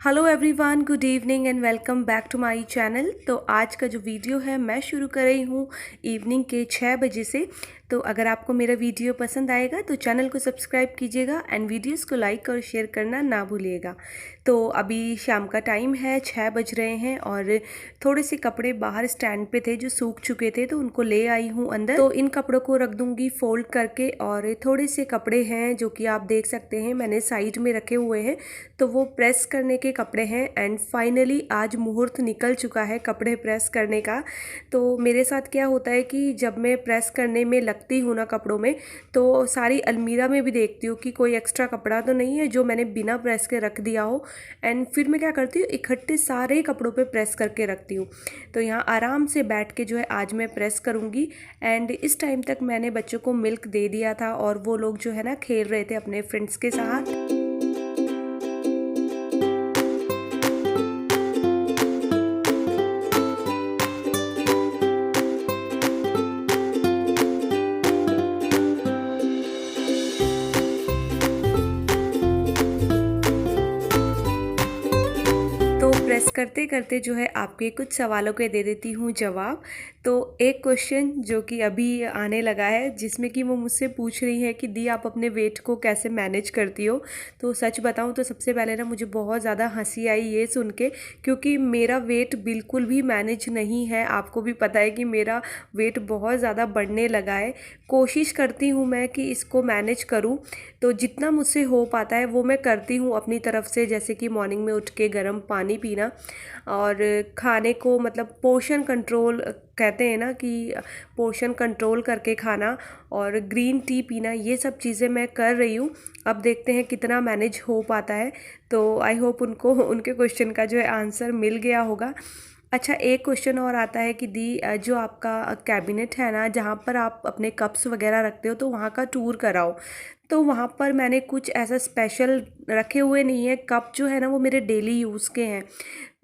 Hello everyone, good evening and welcome back to my channel. तो आज का जो वीडियो है मैं शुरू कर रही हूँ इवनिंग के 6 बजे से। तो अगर आपको मेरा वीडियो पसंद आएगा तो चैनल को सब्सक्राइब कीजिएगा एंड वीडियोस को लाइक और शेयर करना ना भूलिएगा। तो अभी शाम का टाइम है, 6 बज रहे हैं और थोड़े से कपड़े बाहर स्टैंड पे थे जो सूख चुके थे, तो उनको ले आई हूँ अंदर। तो इन कपड़ों को रख दूँगी फोल्ड करके। और थोड़े से कपड़े हैं जो कि आप देख सकते हैं मैंने साइड में रखे हुए हैं, तो वो प्रेस करने के कपड़े हैं। एंड फाइनली आज मुहूर्त निकल चुका है कपड़े प्रेस करने का। तो मेरे साथ क्या होता है कि जब मैं प्रेस करने में लगती हूँ ना कपड़ों में, तो सारी अलमीरा में भी देखती हूँ कि कोई एक्स्ट्रा कपड़ा तो नहीं है जो मैंने बिना प्रेस के रख दिया हो। एंड फिर मैं क्या करती हूँ, इकट्ठे सारे कपड़ों पे प्रेस करके रखती हूँ। तो यहाँ आराम से बैठ के जो है आज मैं प्रेस करूँगी। एंड इस टाइम तक मैंने बच्चों को मिल्क दे दिया था और वो लोग जो है ना खेल रहे थे अपने फ्रेंड्स के साथ। प्रेस करते करते जो है आपके कुछ सवालों के दे देती हूँ जवाब। तो एक क्वेश्चन जो कि अभी आने लगा है जिसमें कि वो मुझसे पूछ रही है कि दी आप अपने वेट को कैसे मैनेज करती हो। तो सच बताऊँ तो सबसे पहले ना मुझे बहुत ज़्यादा हंसी आई ये सुन के, क्योंकि मेरा वेट बिल्कुल भी मैनेज नहीं है। आपको भी पता है कि मेरा वेट बहुत ज़्यादा बढ़ने लगा है। कोशिश करती हूँ मैं कि इसको मैनेज करूँ, तो जितना मुझसे हो पाता है वो मैं करती हूँ अपनी तरफ से। जैसे कि मॉर्निंग में उठ के गर्म पानी पीना और खाने को मतलब पोर्शन कंट्रोल कहते हैं ना कि पोर्शन कंट्रोल करके खाना, और ग्रीन टी पीना, ये सब चीज़ें मैं कर रही हूँ। अब देखते हैं कितना मैनेज हो पाता है। तो आई होप उनको उनके क्वेश्चन का जो है आंसर मिल गया होगा। अच्छा, एक क्वेश्चन और आता है कि दी जो आपका कैबिनेट है ना जहाँ पर आप अपने कप्स वगैरह रखते हो, तो वहाँ का टूर कराओ। तो वहाँ पर मैंने कुछ ऐसा स्पेशल रखे हुए नहीं है। कप जो है ना वो मेरे डेली यूज़ के हैं,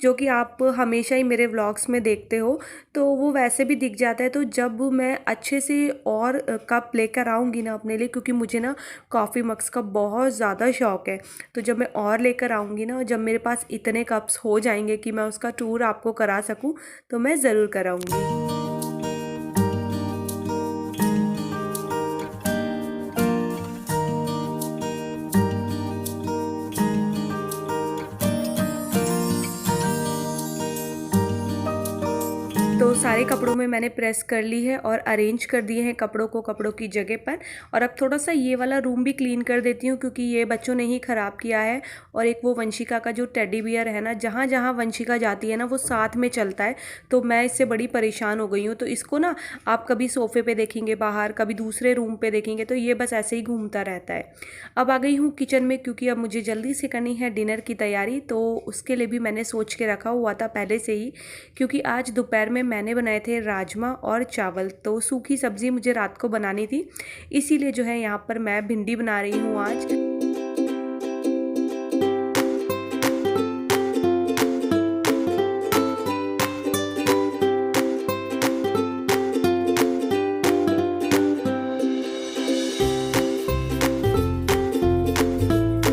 जो कि आप हमेशा ही मेरे व्लॉग्स में देखते हो, तो वो वैसे भी दिख जाता है। तो जब मैं अच्छे से और कप लेकर आऊँगी ना अपने लिए, क्योंकि मुझे ना कॉफ़ी मग्स का बहुत ज़्यादा शौक़ है, तो जब मैं और लेकर आऊँगी ना, जब मेरे पास इतने कप्स हो जाएंगे कि मैं उसका टूर आपको करा सकूँ, तो मैं ज़रूर कराऊँगी। तो सारे कपड़ों में मैंने प्रेस कर ली है और अरेंज कर दिए हैं कपड़ों को कपड़ों की जगह पर। और अब थोड़ा सा ये वाला रूम भी क्लीन कर देती हूँ, क्योंकि ये बच्चों ने ही ख़राब किया है। और एक वो वंशिका का जो टेडी बियर है ना, जहाँ जहाँ वंशिका जाती है ना वो साथ में चलता है। तो मैं इससे बड़ी परेशान हो गई हूँ। तो इसको ना आप कभी सोफ़े पर देखेंगे बाहर, कभी दूसरे रूम पर देखेंगे, तो ये बस ऐसे ही घूमता रहता है। अब आ गई हूँ किचन में, क्योंकि अब मुझे जल्दी से करनी है डिनर की तैयारी। तो उसके लिए भी मैंने सोच के रखा हुआ था पहले से ही, क्योंकि आज दोपहर में मैंने बनाए थे राजमा और चावल। तो सूखी सब्ज़ी मुझे रात को बनानी थी, इसीलिए जो है यहाँ पर मैं भिंडी बना रही हूँ आज।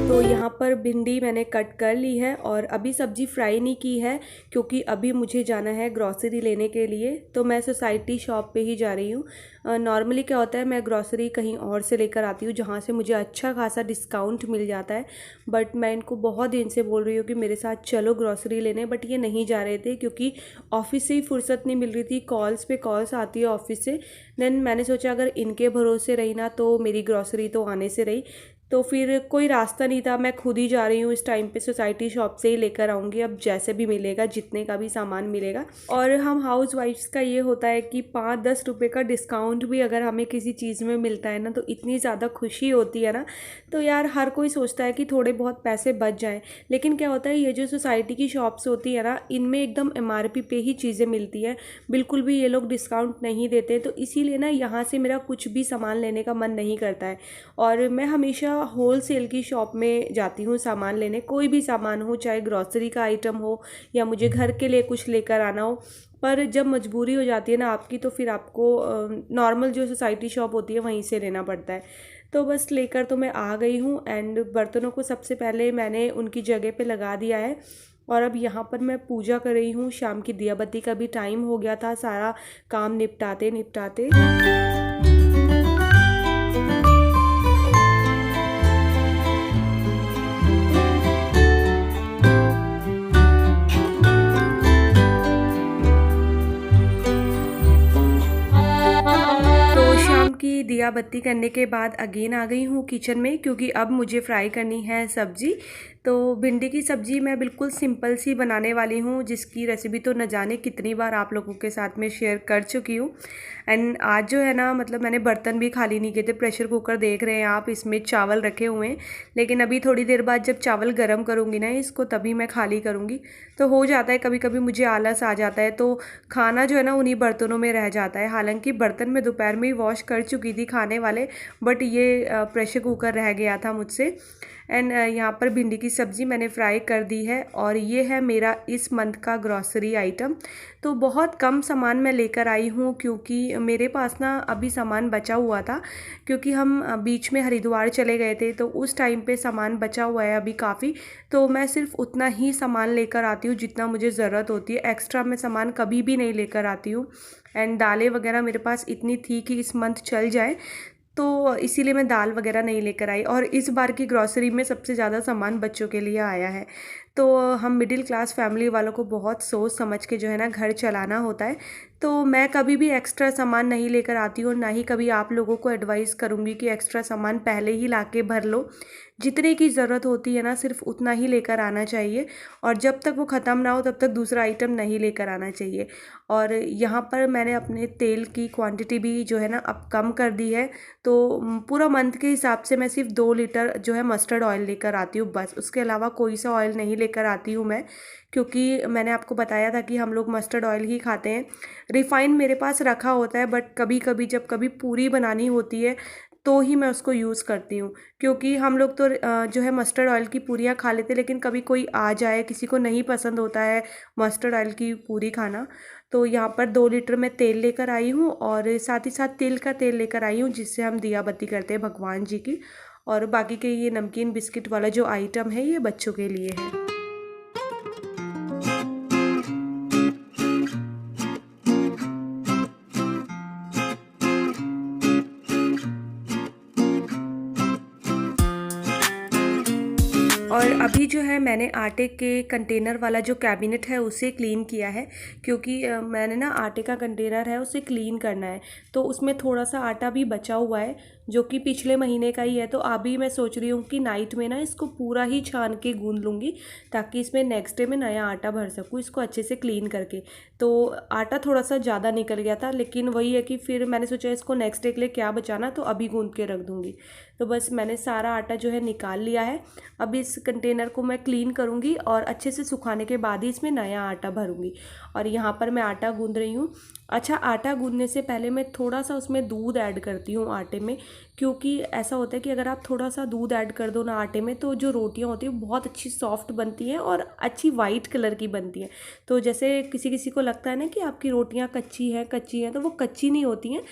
तो यहाँ पर भिंडी मैंने कट कर ली है और अभी सब्ज़ी फ्राई नहीं की है, क्योंकि अभी मुझे जाना है ग्रॉसरी लेने के लिए। तो मैं सोसाइटी शॉप पे ही जा रही हूँ। नॉर्मली क्या होता है, मैं ग्रॉसरी कहीं और से लेकर आती हूँ जहाँ से मुझे अच्छा खासा डिस्काउंट मिल जाता है। बट मैं इनको बहुत दिन से बोल रही हूँ कि मेरे साथ चलो ग्रॉसरी लेने, बट ये नहीं जा रहे थे क्योंकि ऑफिस से ही फुर्सत नहीं मिल रही थी। कॉल्स पे कॉल्स आती है ऑफिस से। देन मैंने सोचा अगर इनके भरोसे रही ना तो मेरी ग्रॉसरी तो आने से रही। तो फिर कोई रास्ता नहीं था, मैं खुद ही जा रही हूँ इस टाइम पे। सोसाइटी शॉप से ही लेकर आऊँगी, अब जैसे भी मिलेगा, जितने का भी सामान मिलेगा। और हम हाउस वाइफ्स का ये होता है कि 5-10 रुपये का डिस्काउंट भी अगर हमें किसी चीज़ में मिलता है ना, तो इतनी ज़्यादा खुशी होती है ना। तो यार हर कोई सोचता है कि थोड़े बहुत पैसे बच जाएँ, लेकिन क्या होता है ये जो सोसाइटी की शॉप्स होती है ना, इनमें एकदम MRP पे ही चीज़ें मिलती है, बिल्कुल भी ये लोग डिस्काउंट नहीं देते। तो इसीलिए ना यहाँ से मेरा कुछ भी सामान लेने का मन नहीं करता है। और मैं हमेशा होल सेल की शॉप में जाती हूँ सामान लेने, कोई भी सामान हो, चाहे ग्रॉसरी का आइटम हो या मुझे घर के लिए कुछ लेकर आना हो। पर जब मजबूरी हो जाती है ना आपकी, तो फिर आपको नॉर्मल जो सोसाइटी शॉप होती है वहीं से लेना पड़ता है। तो बस लेकर तो मैं आ गई हूँ, एंड बर्तनों को सबसे पहले मैंने उनकी जगह पे लगा दिया है। और अब यहाँ पर मैं पूजा कर रही हूँ, शाम की दिया बत्ती का भी टाइम हो गया था, सारा काम निपटाते निपटाते। तो शाम की दिया बत्ती करने के बाद अगेन आ गई हूँ किचन में, क्योंकि अब मुझे फ्राई करनी है सब्जी। तो भिंडी की सब्ज़ी मैं बिल्कुल सिंपल सी बनाने वाली हूँ, जिसकी रेसिपी तो न जाने कितनी बार आप लोगों के साथ में शेयर कर चुकी हूँ। एंड आज जो है ना, मतलब मैंने बर्तन भी खाली नहीं किए थे। प्रेशर कुकर देख रहे हैं आप, इसमें चावल रखे हुए हैं, लेकिन अभी थोड़ी देर बाद जब चावल गर्म करूँगी ना इसको, तभी मैं खाली करूँगी। तो हो जाता है कभी कभी मुझे आलस आ जाता है, तो खाना जो है ना उन्हीं बर्तनों में रह जाता है। हालांकि बर्तन मैं दोपहर में ही वॉश कर चुकी थी खाने वाले, बट ये प्रेशर कुकर रह गया था मुझसे। एंड यहाँ पर भिंडी की सब्ज़ी मैंने फ्राई कर दी है, और ये है मेरा इस मंथ का ग्रॉसरी आइटम। तो बहुत कम सामान मैं लेकर आई हूँ, क्योंकि मेरे पास ना अभी सामान बचा हुआ था, क्योंकि हम बीच में हरिद्वार चले गए थे, तो उस टाइम पे सामान बचा हुआ है अभी काफ़ी। तो मैं सिर्फ उतना ही सामान लेकर आती हूँ जितना मुझे ज़रूरत होती है, एक्स्ट्रा मैं सामान कभी भी नहीं लेकर आती हूँ। एंड दालें वगैरह मेरे पास इतनी थी कि इस मंथ चल जाए, तो इसीलिए मैं दाल वगैरह नहीं लेकर आई। और इस बार की ग्रॉसरी में सबसे ज़्यादा सामान बच्चों के लिए आया है। तो हम मिडिल क्लास फैमिली वालों को बहुत सोच समझ के जो है ना घर चलाना होता है। तो मैं कभी भी एक्स्ट्रा सामान नहीं लेकर आती हूँ, और ना ही कभी आप लोगों को एडवाइस करूँगी कि एक्स्ट्रा सामान पहले ही ला के भर लो। जितने की ज़रूरत होती है ना, सिर्फ उतना ही लेकर आना चाहिए, और जब तक वो ख़त्म ना हो तब तक दूसरा आइटम नहीं लेकर आना चाहिए। और यहाँ पर मैंने अपने तेल की क्वांटिटी भी जो है ना अब कम कर दी है। तो पूरा मंथ के हिसाब से मैं सिर्फ 2 लीटर जो है मस्टर्ड ऑयल लेकर आती हूँ बस, उसके अलावा कोई सा ऑयल नहीं लेकर आती हूँ मैं, क्योंकि मैंने आपको बताया था कि हम लोग मस्टर्ड ऑयल ही खाते हैं। रिफ़ाइंड मेरे पास रखा होता है, बट कभी कभी जब कभी पूरी बनानी होती है तो ही मैं उसको यूज़ करती हूँ, क्योंकि हम लोग तो जो है मस्टर्ड ऑयल की पूरियाँ खा लेते हैं, लेकिन कभी कोई आ जाए, किसी को नहीं पसंद होता है मस्टर्ड ऑयल की पूरी खाना। तो यहाँ पर 2 लीटर मैं तेल लेकर आई हूँ, और साथ ही साथ तिल का तेल लेकर आई हूँ, जिससे हम दिया बत्ती करते हैं भगवान जी की। और बाकी के ये नमकीन बिस्किट वाला जो आइटम है, ये बच्चों के लिए है। और अभी जो है मैंने आटे के कंटेनर वाला जो कैबिनेट है उसे क्लीन किया है, क्योंकि मैंने ना आटे का कंटेनर है उसे क्लीन करना है। तो उसमें थोड़ा सा आटा भी बचा हुआ है, जो कि पिछले महीने का ही है। तो अभी मैं सोच रही हूँ कि नाइट में ना इसको पूरा ही छान के गूंद लूँगी, ताकि इसमें नेक्स्ट डे में नया आटा भर सकूँ इसको अच्छे से क्लीन करके। तो आटा थोड़ा सा ज़्यादा निकल गया था, लेकिन वही है कि फिर मैंने सोचा इसको नेक्स्ट डे के लिए क्या बचाना, तो अभी गूंद के रख दूँगी। तो बस मैंने सारा आटा जो है निकाल लिया है। अब इस कंटेनर को मैं क्लीन करूँगी, और अच्छे से सुखाने के बाद ही इसमें नया आटा भरूँगी। और यहाँ पर मैं आटा गूंद रही हूँ। अच्छा, आटा गूंदने से पहले मैं थोड़ा सा उसमें दूध ऐड करती हूँ आटे में, क्योंकि ऐसा होता है कि अगर आप थोड़ा सा दूध ऐड कर दो ना आटे में, तो जो रोटियाँ होती हैं बहुत अच्छी सॉफ्ट बनती हैं और अच्छी वाइट कलर की बनती हैं। तो जैसे किसी किसी को लगता है ना कि आपकी रोटियाँ कच्ची हैं, तो वो कच्ची नहीं होती हैं,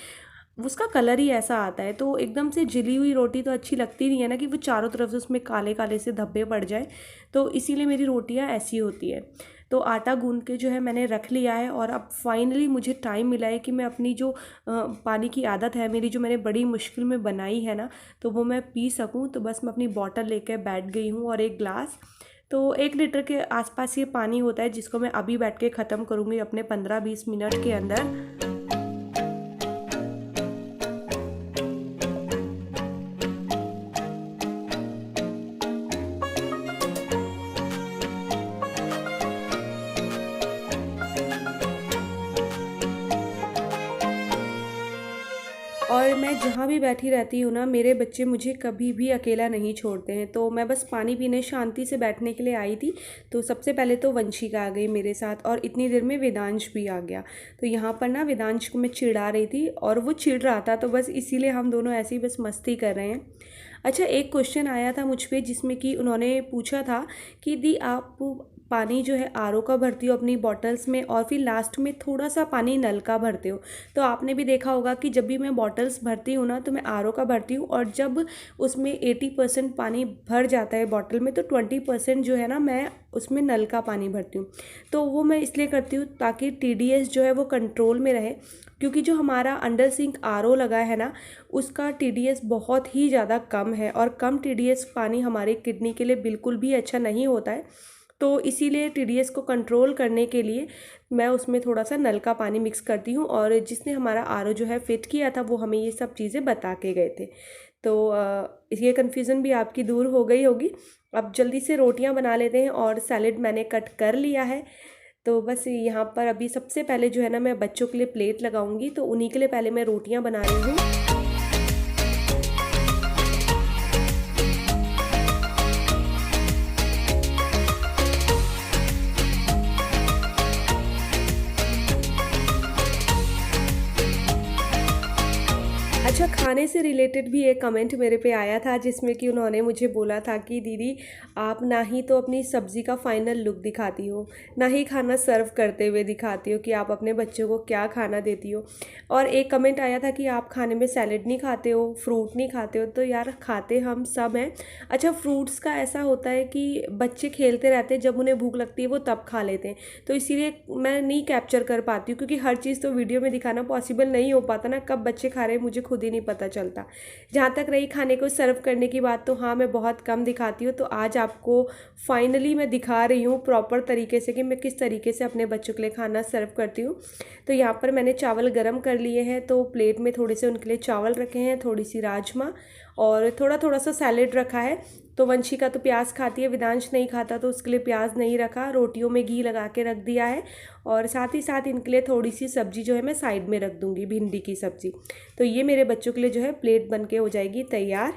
उसका कलर ही ऐसा आता है। तो एकदम से जली हुई रोटी तो अच्छी लगती नहीं है ना, कि वो चारों तरफ से उसमें काले काले से धब्बे पड़ जाए। तो इसीलिए मेरी रोटियां ऐसी होती है। तो आटा गूंद के जो है मैंने रख लिया है, और अब फाइनली मुझे टाइम मिला है कि मैं अपनी जो पानी की आदत है मेरी, जो मैंने बड़ी मुश्किल में बनाई है ना, तो वो मैं पी सकूं। तो बस मैं अपनी बॉटल लेकर बैठ गई हूँ, और एक ग्लास, तो 1 लीटर के आसपास ये पानी होता है, जिसको मैं अभी बैठ के ख़त्म करूँगी अपने 15-20 मिनट के अंदर। और मैं जहाँ भी बैठी रहती हूँ ना, मेरे बच्चे मुझे कभी भी अकेला नहीं छोड़ते हैं। तो मैं बस पानी पीने शांति से बैठने के लिए आई थी, तो सबसे पहले तो वंशिका आ गई मेरे साथ और इतनी देर में वेदांश भी आ गया। तो यहाँ पर ना वेदांश को मैं चिढ़ा रही थी और वो चिढ़ रहा था, तो बस इसीलिए हम दोनों ऐसे ही बस मस्ती कर रहे हैं। अच्छा, एक क्वेश्चन आया था मुझ पे जिसमें कि उन्होंने पूछा था कि दी आप पानी जो है आरओ का भरती हो अपनी बॉटल्स में और फिर लास्ट में थोड़ा सा पानी नल का भरते हो। तो आपने भी देखा होगा कि जब भी मैं बॉटल्स भरती हूँ ना, तो मैं आरओ का भरती हूँ और जब उसमें 80% पानी भर जाता है बॉटल में, तो 20% जो है ना मैं उसमें नल का पानी भरती हूँ। तो वो मैं इसलिए करती हूँ ताकि टीडीएस जो है वो कंट्रोल में रहे, क्योंकि जो हमारा अंडर सिंक आरओ लगा है ना, उसका टीडीएस बहुत ही ज़्यादा कम है और कम टीडीएस पानी हमारी किडनी के लिए बिल्कुल भी अच्छा नहीं होता है। तो इसीलिए टीडीएस को कंट्रोल करने के लिए मैं उसमें थोड़ा सा नल का पानी मिक्स करती हूँ। और जिसने हमारा आरओ जो है फिट किया था वो हमें ये सब चीज़ें बता के गए थे। तो ये कन्फ्यूज़न भी आपकी दूर हो गई होगी। अब जल्दी से रोटियां बना लेते हैं और सैलेड मैंने कट कर लिया है। तो बस यहाँ पर अभी सबसे पहले जो है ना मैं बच्चों के लिए प्लेट लगाऊंगी, तो उन्हीं के लिए पहले मैं रोटियां बना रही हूँ। अच्छा, खाने से रिलेटेड भी एक कमेंट मेरे पे आया था जिसमें कि उन्होंने मुझे बोला था कि दीदी आप ना ही तो अपनी सब्ज़ी का फाइनल लुक दिखाती हो, ना ही खाना सर्व करते हुए दिखाती हो कि आप अपने बच्चों को क्या खाना देती हो। और एक कमेंट आया था कि आप खाने में सैलेड नहीं खाते हो, फ्रूट नहीं खाते हो। तो यार, खाते हम सब हैं। अच्छा, फ्रूट्स का ऐसा होता है कि बच्चे खेलते रहते हैं, जब उन्हें भूख लगती है वो तब खा लेते हैं, तो इसीलिए मैं नहीं कैप्चर कर पाती हूँ, क्योंकि हर चीज़ तो वीडियो में दिखाना पॉसिबल नहीं हो पाता ना। कब बच्चे खा रहे हैं मुझे खुद ही नहीं पता चलता। जहाँ तक रही खाने को सर्व करने की बात, तो हाँ, मैं बहुत कम दिखाती हूँ। तो आज आपको फाइनली मैं दिखा रही हूँ प्रॉपर तरीके से कि मैं किस तरीके से अपने बच्चों के लिए खाना सर्व करती हूँ। तो यहाँ पर मैंने चावल गरम कर लिए हैं, तो प्लेट में थोड़े से उनके लिए चावल रखे हैं, थोड़ी सी राजमा और थोड़ा थोड़ा सा सैलेड रखा है। तो वंशिका तो प्याज खाती है, विदांश नहीं खाता, तो उसके लिए प्याज नहीं रखा, रोटियों में घी लगा के रख दिया है। और साथ ही साथ इनके लिए थोड़ी सी सब्जी जो है मैं साइड में रख दूंगी, भिंडी की सब्जी। तो ये मेरे बच्चों के लिए जो है प्लेट बन के हो जाएगी तैयार।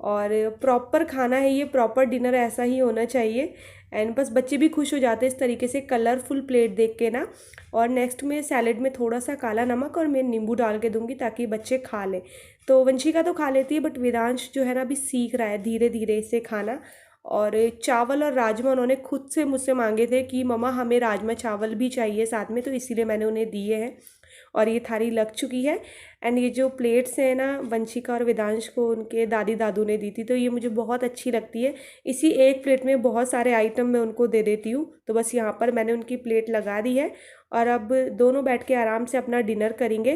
और प्रॉपर खाना है ये, प्रॉपर डिनर ऐसा ही होना चाहिए। एंड बस बच्चे भी खुश हो जाते हैं इस तरीके से कलरफुल प्लेट देख के ना। और नेक्स्ट में सैलेड में थोड़ा सा काला नमक और मैं नींबू डाल के दूंगी ताकि बच्चे खा लें। तो वंशिका तो खा लेती है, बट वेदांश जो है ना अभी सीख रहा है धीरे धीरे इसे खाना। और चावल और राजमा उन्होंने खुद से मुझसे मांगे थे कि मम्मा हमें राजमा चावल भी चाहिए साथ में, तो इसीलिए मैंने उन्हें दिए हैं। और ये थाली लग चुकी है। एंड ये जो प्लेट्स हैं ना, वंशिका और वेदांश को उनके दादी दादू ने दी थी, तो ये मुझे बहुत अच्छी लगती है। इसी एक प्लेट में बहुत सारे आइटम मैं उनको दे देती हूँ। तो बस यहाँ पर मैंने उनकी प्लेट लगा दी है और अब दोनों बैठ के आराम से अपना डिनर करेंगे।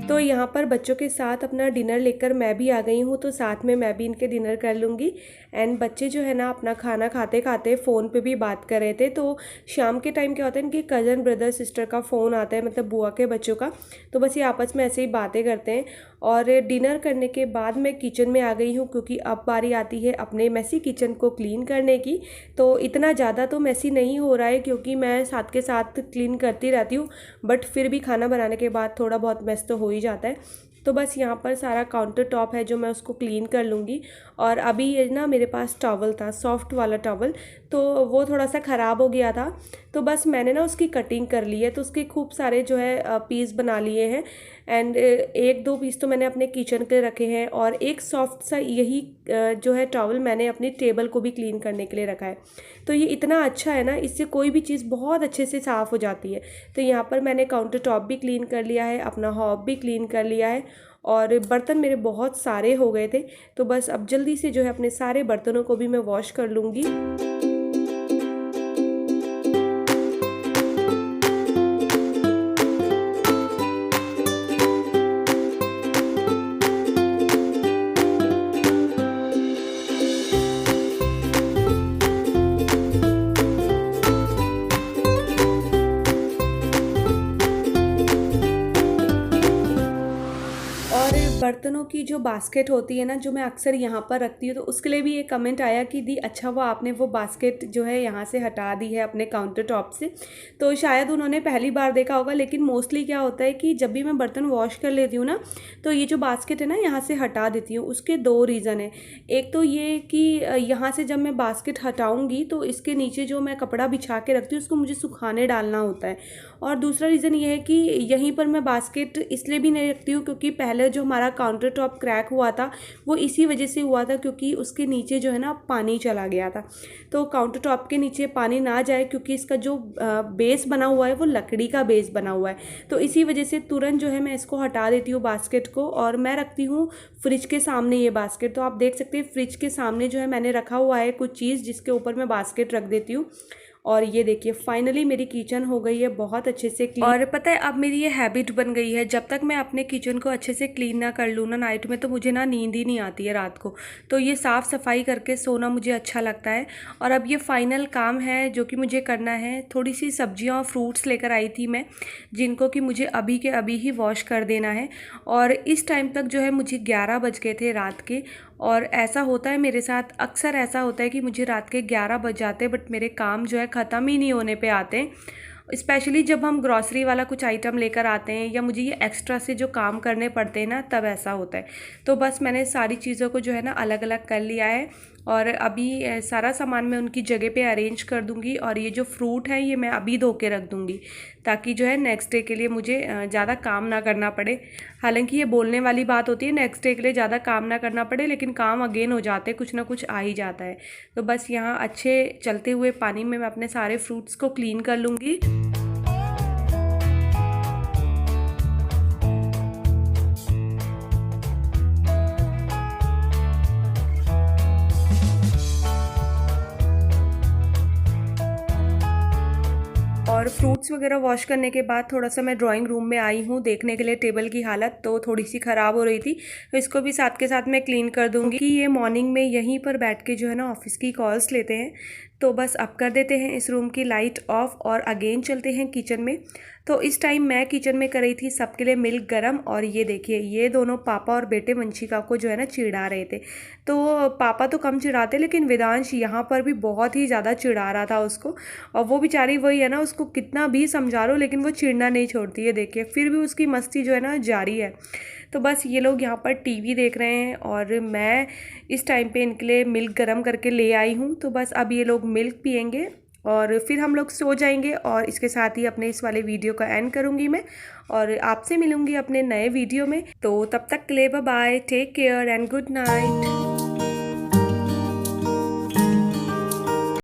तो यहाँ पर बच्चों के साथ अपना डिनर लेकर मैं भी आ गई हूँ, तो साथ में मैं भी इनके डिनर कर लूँगी। एंड बच्चे जो है ना अपना खाना खाते खाते फ़ोन पे भी बात कर रहे थे। तो शाम के टाइम क्या होता है, इनके कज़न ब्रदर सिस्टर का फ़ोन आता है, मतलब बुआ के बच्चों का। तो बस ये आपस में ऐसे ही बातें करते हैं। और डिनर करने के बाद मैं किचन में आ गई हूँ, क्योंकि अब बारी आती है अपने मैसी किचन को क्लीन करने की। तो इतना ज़्यादा तो मैसी नहीं हो रहा है, क्योंकि मैं साथ के साथ क्लीन करती रहती हूँ, बट फिर भी खाना बनाने के बाद थोड़ा बहुत मैस तो हो ही जाता है। तो बस यहाँ पर सारा काउंटर टॉप है जो मैं उसको क्लीन कर लूँगी। और अभी ये ना मेरे पास टॉवल था, सॉफ्ट वाला टॉवल, तो वो थोड़ा सा ख़राब हो गया था। तो बस मैंने ना उसकी कटिंग कर ली है, तो उसके खूब सारे जो है पीस बना लिए हैं। एंड एक दो पीस तो मैंने अपने किचन के रखे हैं, और एक सॉफ्ट सा यही जो है टॉवल मैंने अपनी टेबल को भी क्लीन करने के लिए रखा है। तो ये इतना अच्छा है ना, इससे कोई भी चीज़ बहुत अच्छे से साफ़ हो जाती है। तो यहाँ पर मैंने काउंटर टॉप भी क्लीन कर लिया है, अपना हॉब भी क्लीन कर लिया है, और बर्तन मेरे बहुत सारे हो गए थे। तो बस अब जल्दी से जो है अपने सारे बर्तनों को भी मैं वॉश कर लूँगी। बर्तनों की जो बास्केट होती है ना, जो मैं अक्सर यहाँ पर रखती हूँ, तो उसके लिए भी एक कमेंट आया कि दी अच्छा वो आपने वो बास्केट जो है यहाँ से हटा दी है अपने काउंटर टॉप से। तो शायद उन्होंने पहली बार देखा होगा, लेकिन मोस्टली क्या होता है कि जब भी मैं बर्तन वॉश कर लेती हूँ ना, तो ये जो बास्केट है ना यहाँ से हटा देती हूँ। उसके दो रीज़न है। एक तो ये कि यहाँ से जब मैं बास्केट हटाऊँगी तो इसके नीचे जो मैं कपड़ा बिछा के रखती हूँ उसको मुझे सुखाने डालना होता है। और दूसरा रीज़न ये है कि यहीं पर मैं बास्केट इसलिए भी नहीं रखती हूँ क्योंकि पहले जो हमारा काउंटर टॉप क्रैक हुआ था वो इसी वजह से हुआ था, क्योंकि उसके नीचे जो है ना पानी चला गया था। तो काउंटर टॉप के नीचे पानी ना जाए, क्योंकि इसका जो बेस बना हुआ है वो लकड़ी का बेस बना हुआ है, तो इसी वजह से तुरंत जो है मैं इसको हटा देती हूँ बास्केट को। और मैं रखती हूँ फ्रिज के सामने ये बास्केट। तो आप देख सकते हैं फ्रिज के सामने जो है मैंने रखा हुआ है कुछ चीज़ जिसके ऊपर मैं बास्केट रख देती हूँ। और ये देखिए फाइनली मेरी किचन हो गई है बहुत अच्छे से क्लीन। और पता है अब मेरी ये हैबिट बन गई है, जब तक मैं अपने किचन को अच्छे से क्लीन ना कर लूँ ना नाइट में, तो मुझे ना नींद ही नहीं आती है रात को। तो ये साफ़ सफाई करके सोना मुझे अच्छा लगता है। और अब ये फाइनल काम है जो कि मुझे करना है। थोड़ी सी सब्जियाँ और फ्रूट्स लेकर आई थी मैं, जिनको कि मुझे अभी के अभी ही वॉश कर देना है। और इस टाइम तक जो है मुझे 11 बज गए थे रात के। और ऐसा होता है मेरे साथ, अक्सर ऐसा होता है कि मुझे रात के 11 बज जाते हैं, बट मेरे काम जो है ख़त्म ही नहीं होने पे आते हैं। स्पेशली जब हम ग्रॉसरी वाला कुछ आइटम लेकर आते हैं या मुझे ये एक्स्ट्रा से जो काम करने पड़ते हैं ना, तब ऐसा होता है। तो बस मैंने सारी चीज़ों को जो है ना अलग अलग कर लिया है। और अभी सारा सामान मैं उनकी जगह पे अरेंज कर दूंगी। और ये जो फ्रूट है ये मैं अभी धो के रख दूंगी, ताकि जो है नेक्स्ट डे के लिए मुझे ज़्यादा काम ना करना पड़े। हालांकि ये बोलने वाली बात होती है नेक्स्ट डे के लिए ज़्यादा काम ना करना पड़े, लेकिन काम अगेन हो जाते, कुछ ना कुछ आ ही जाता है। तो बस यहाँ अच्छे चलते हुए पानी में मैं अपने सारे फ्रूट्स को क्लीन कर लूँगी। और फ्रूट्स वगैरह वॉश करने के बाद थोड़ा सा मैं ड्राइंग रूम में आई हूँ देखने के लिए टेबल की हालत तो थोड़ी सी ख़राब हो रही थी, तो इसको भी साथ के साथ मैं क्लीन कर दूँगी कि ये मॉर्निंग में यहीं पर बैठ के जो है ना ऑफिस की कॉल्स लेते हैं। तो बस अब कर देते हैं इस रूम की लाइट ऑफ और अगेन चलते हैं किचन में। तो इस टाइम मैं किचन में कर रही थी सबके लिए मिल्क गरम। और ये देखिए ये दोनों पापा और बेटे वंशिका को जो है ना चिढ़ा रहे थे। तो पापा तो कम चिढ़ाते, लेकिन वेदांश यहाँ पर भी बहुत ही ज़्यादा चिढ़ा रहा था उसको। और वो बेचारी वही है ना, उसको कितना भी समझा लो लेकिन वो चिढ़ना नहीं छोड़ती है। देखिए फिर भी उसकी मस्ती जो है ना जारी है। तो बस ये लोग यहाँ पर टीवी देख रहे हैं और मैं इस टाइम पे इनके लिए मिल्क गरम करके ले आई हूँ। तो बस अब ये लोग मिल्क पियेंगे और फिर हम लोग सो जाएंगे। और इसके साथ ही अपने इस वाले वीडियो का एंड करूँगी मैं, और आपसे मिलूँगी अपने नए वीडियो में। तो तब तक के लिए bye bye, take care and good night.